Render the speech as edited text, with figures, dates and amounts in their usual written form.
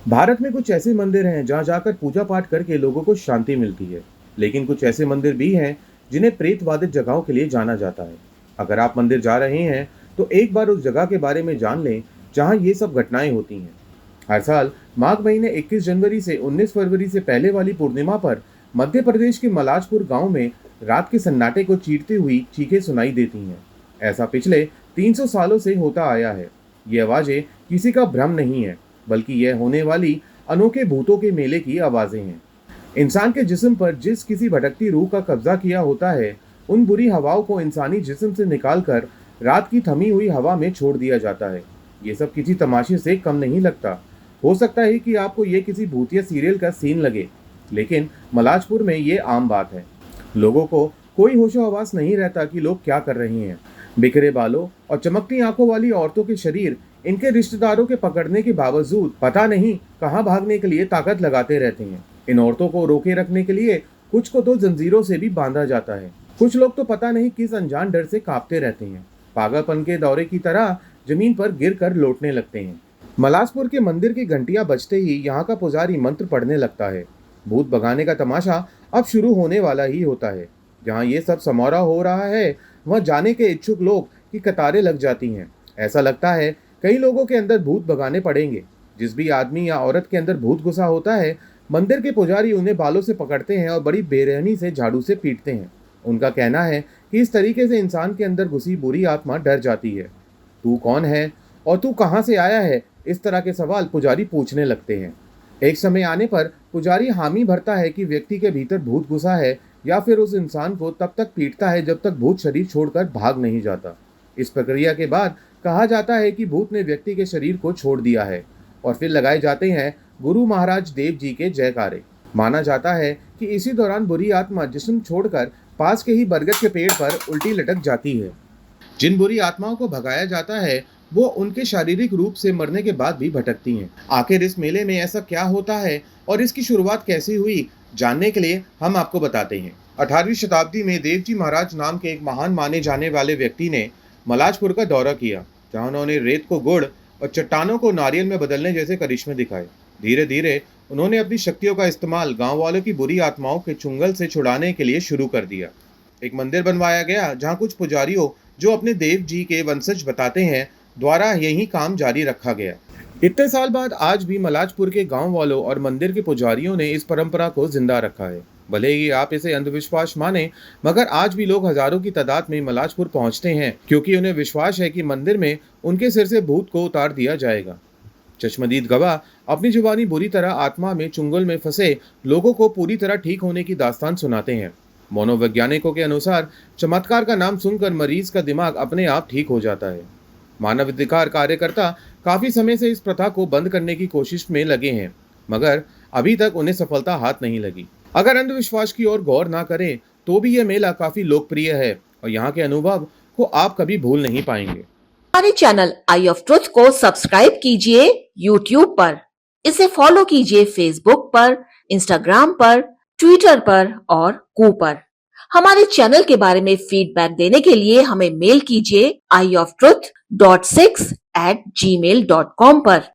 भारत में कुछ ऐसे मंदिर हैं जहां जाकर पूजा पाठ करके लोगों को शांति मिलती है। लेकिन कुछ ऐसे मंदिर भी हैं जिन्हें प्रेत बाधित जगहों के लिए जाना जाता है। अगर आप मंदिर जा रहे हैं तो एक बार उस जगह के बारे में जान लें जहां ये सब घटनाएं होती हैं। हर साल माघ महीने 21 जनवरी से 19 फरवरी से पहले वाली पूर्णिमा पर मध्य प्रदेश के मलाजपुर गांव में रात के सन्नाटे को चीरती हुई चीखें सुनाई देती हैं। ऐसा पिछले 300 सालों से होता आया है। ये आवाजें किसी का भ्रम नहीं है, बल्कि यह होने वाली अनोखे भूतों के मेले की आवाजें हैं। इंसान के जिस्म पर जिस किसी भटकती रूह का कब्जा किया होता है, उन बुरी हवाओं को इंसानी जिस्म से निकालकर रात की थमी हुई हवा में छोड़ दिया जाता है। ये सब किसी तमाशे से कम नहीं लगता। हो सकता है कि आपको ये किसी भूतिया सीरियल का सीन लगे, लेकिन मलाजपुर में ये आम बात है। लोगों को कोई होशो हवास नहीं रहता कि लोग क्या कर रहे हैं। बिखरे बालों और चमकती आंखों वाली औरतों के शरीर इनके रिश्तेदारों के पकड़ने के बावजूद पता नहीं कहां भागने के लिए ताकत लगाते रहते हैं। इन औरतों को रोके रखने के लिए कुछ को तो जंजीरों से भी बांधा जाता है। कुछ लोग तो पता नहीं किस अनजान डर से कांपते रहते हैं। पागलपन के दौरे की तरह जमीन पर गिर कर लौटने लगते हैं। मलाजपुर के मंदिर की घंटियां बजते ही यहाँ का पुजारी मंत्र पढ़ने लगता है। भूत भगाने का तमाशा अब शुरू होने वाला ही होता है। जहाँ ये सब समारोह हो रहा है, वहाँ जाने के इच्छुक लोग की कतारें लग जाती हैं। ऐसा लगता है कई लोगों के अंदर भूत भगाने पड़ेंगे। जिस भी आदमी या औरत के अंदर भूत घुसा होता है, मंदिर के पुजारी उन्हें बालों से पकड़ते हैं और बड़ी बेरहमी से झाड़ू से पीटते हैं। उनका कहना है कि इस तरीके से इंसान के अंदर घुसी बुरी आत्मा डर जाती है। तू कौन है और तू कहाँ से आया है, इस तरह के सवाल पुजारी पूछने लगते हैं। एक समय आने पर पुजारी हामी भरता है कि व्यक्ति के भीतर भूत घुसा है, या फिर उस इंसान को तब तक पीटता है जब तक भूत शरीर छोड़कर भाग नहीं जाता। इस प्रक्रिया के बाद कहा जाता है कि भूत ने व्यक्ति के शरीर को छोड़ दिया है और फिर लगाए जाते हैं गुरु महाराज देव जी के जयकारे। माना जाता है कि इसी दौरान बुरी आत्मा जिस्म छोड़कर पास के ही बरगद के पेड़ पर उल्टी लटक जाती है। जिन बुरी आत्माओं को भगाया जाता है वो उनके शारीरिक रूप से मरने के बाद भी भटकती हैं। आखिर इस मेले में ऐसा क्या होता है और इसकी शुरुआत कैसे हुई, जानने के लिए हम आपको बताते हैं। 18वीं शताब्दी में देवजी महाराज नाम के एक महान माने जाने वाले व्यक्ति ने मलाजपुर का दौरा किया, जहां उन्होंने रेत को गुड़ और चट्टानों को नारियल में बदलने जैसे करिश्मे दिखाए। धीरे धीरे उन्होंने अपनी शक्तियों का इस्तेमाल गांव वालों की बुरी आत्माओं के चुंगल से छुड़ाने के लिए शुरू कर दिया। एक मंदिर बनवाया गया जहां कुछ पुजारियों, जो अपने देव जी के वंशज बताते हैं, द्वारा यही काम जारी रखा गया। इतने साल बाद आज भी मलाजपुर के गांव वालों और मंदिर के पुजारियों ने इस परंपरा को जिंदा रखा है। भले ही आप इसे अंधविश्वास माने, मगर आज भी लोग हजारों की तादाद में मलाजपुर पहुंचते हैं, क्योंकि उन्हें विश्वास है कि मंदिर में उनके सिर से भूत को उतार दिया जाएगा। चश्मदीद गवाह अपनी जुबानी बुरी तरह आत्मा में चुंगल में फंसे लोगों को पूरी तरह ठीक होने की दास्तान सुनाते हैं। मनोवैज्ञानिकों के अनुसार चमत्कार का नाम सुनकर मरीज का दिमाग अपने आप ठीक हो जाता है। मानवाधिकार कार्यकर्ता काफी समय से इस प्रथा को बंद करने की कोशिश में लगे हैं, मगर अभी तक उन्हें सफलता हाथ नहीं लगी। अगर अंधविश्वास की ओर गौर ना करें तो भी यह मेला काफी लोकप्रिय है और यहाँ के अनुभव को आप कभी भूल नहीं पाएंगे। हमारे चैनल आई ऑफ ट्रुथ को सब्सक्राइब कीजिए यूट्यूब पर, इसे फॉलो कीजिए फेसबुक पर, इंस्टाग्राम पर, ट्विटर पर और कू पर। हमारे चैनल के बारे में फीडबैक देने के लिए हमें मेल कीजिए ioftruth.6@gmail.com पर।